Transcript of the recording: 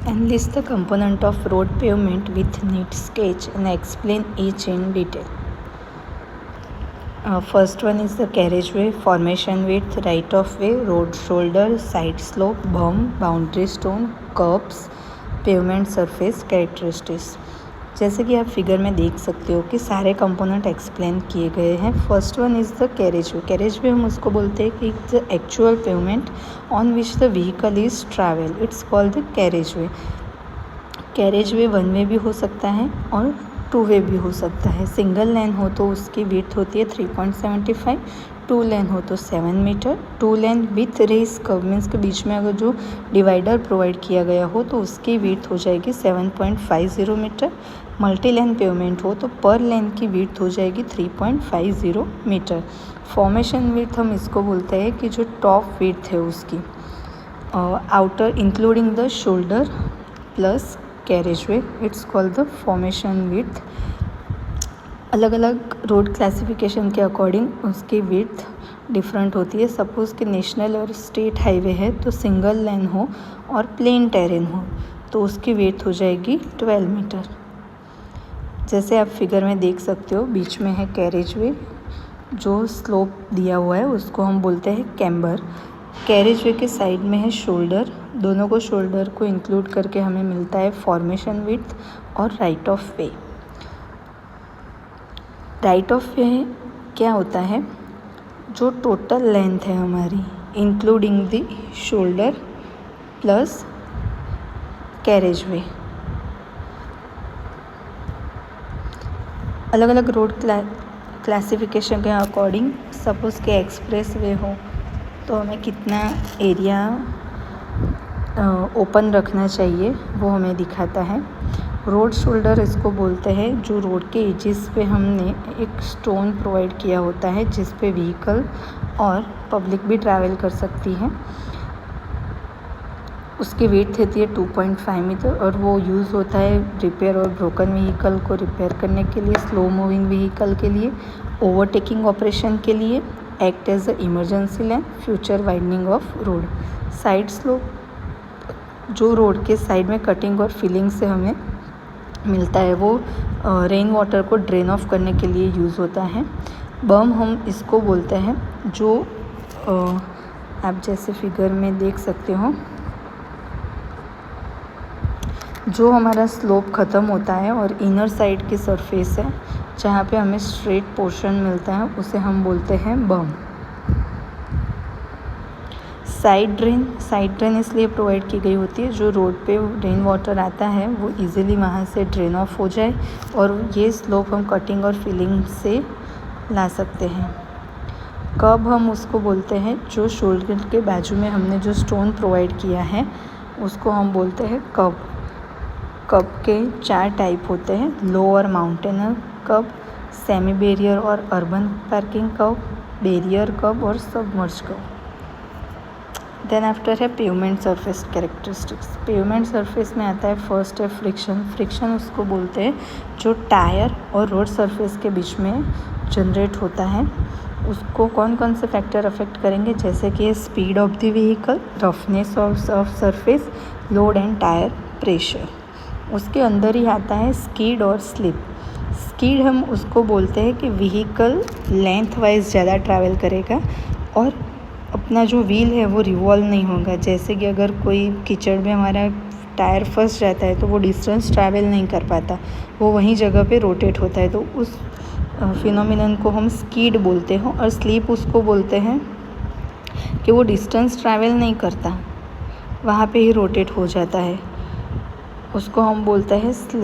Enlist the component of road pavement with neat sketch and explain each in detail. First one is the carriageway, formation width, right of way, road shoulder, side slope, berm, boundary stone, curbs, pavement surface, characteristics. जैसे कि आप figure में देख सकते हो कि सारे component explain किए गए हैं. First one is the carriageway. Carriageway हम उसको बोलते हैं कि the actual pavement on which the vehicle is travel. It's called the carriageway. Carriageway one way भी हो सकता है और टू वे भी हो सकता है. सिंगल लेन हो तो उसकी विड्थ होती है 3.75. टू लेन हो तो 7 metre. Two lane with raised kerb means के बीच में अगर जो डिवाइडर प्रोवाइड किया गया हो तो उसकी विड्थ हो जाएगी 7.50 मीटर. मल्टी लेन पेवमेंट हो तो पर लेन की विड्थ हो जाएगी 3.50 मीटर. फॉर्मेशन विड्थ हम इसको बोलते हैं कि जो टॉप विड्थ है उसकी outer including the shoulder plus carriageway, it's called the formation width. अलग अलग रोड क्लासिफिकेशन के अकॉर्डिंग उसकी विड्थ डिफरेंट होती है. सपोज़ कि नेशनल और स्टेट हाईवे है तो सिंगल लेन हो और प्लेन टेरेन हो तो उसकी विड्थ हो जाएगी 12 मीटर. जैसे आप फिगर में देख सकते हो बीच में है कैरेजवे, जो स्लोप दिया हुआ है उसको हम बोलते हैं कैम्बर. कैरेजवे के साइड में है शोल्डर. दोनों को शोल्डर को इंक्लूड करके हमें मिलता है फॉर्मेशन विड्थ और right of way. Right of वे क्या होता है? जो टोटल लेंथ है हमारी including the shoulder plus carriageway. अलग अलग रोड क्लासिफिकेशन के अकॉर्डिंग सपोज़ कि एक्सप्रेस वे हो तो हमें कितना एरिया ओपन रखना चाहिए वो हमें दिखाता है. रोड शोल्डर इसको बोलते हैं जो रोड के एजेस पे हमने एक स्टोन प्रोवाइड किया होता है जिस पे व्हीकल और पब्लिक भी ट्रैवल कर सकती है. उसकी वेट होती है 2.5 मीटर और वो यूज़ होता है रिपेयर और ब्रोकन व्हीकल को रिपेयर करने के लिए, स्लो मूविंग व्हीकल के लिए, ओवरटेकिंग ऑपरेशन के लिए, act as a emergency lane, future widening of road. Side slope जो रोड के साइड में कटिंग और फिलिंग से हमें मिलता है वो रेन वाटर को ड्रेन ऑफ करने के लिए यूज़ होता है. बम हम इसको बोलते हैं जो आप जैसे फिगर में देख सकते हो जो हमारा स्लोप ख़त्म होता है और इनर साइड की सरफेस है जहाँ पे हमें स्ट्रेट पोर्शन मिलता है उसे हम बोलते हैं बम. साइड ड्रेन इसलिए प्रोवाइड की गई होती है जो रोड पे रेन वाटर आता है वो इजीली वहाँ से ड्रेन ऑफ हो जाए और ये स्लोप हम कटिंग और फिलिंग से ला सकते हैं. कब हम उसको बोलते हैं जो शोल्डर के बाजू में हमने जो स्टोन प्रोवाइड किया है उसको हम बोलते हैं कब. कब के 4 टाइप होते हैं: लो और माउंटेनर कब, सेमी बैरियर और अर्बन पार्किंग कब, बैरियर कब और सबमर्ज कब. देन आफ्टर है pavement surface characteristics. Pavement surface में आता है फर्स्ट है फ्रिक्शन. फ्रिक्शन उसको बोलते हैं जो टायर और रोड सरफेस के बीच में जनरेट होता है. उसको कौन कौन से फैक्टर अफेक्ट करेंगे जैसे कि speed of the vehicle, roughness of surface, load and tyre pressure. उसके अंदर ही आता है स्कीड और स्लिप. स्कीड हम उसको बोलते हैं कि व्हीकल लेंथ वाइज ज़्यादा ट्रैवल करेगा और अपना जो व्हील है वो रिवॉल्व नहीं होगा. जैसे कि अगर कोई कीचड़ में हमारा टायर फंस जाता है तो वो डिस्टेंस ट्रैवल नहीं कर पाता, वो वहीं जगह पे रोटेट होता है. तो उस फिनोमिनन को हम स्कीड बोलते हैं. और स्लीप उसको बोलते हैं कि वो डिस्टेंस ट्रैवल नहीं करता, वहाँ पे ही रोटेट हो जाता है, उसको हम बोलते हैं स्लीप.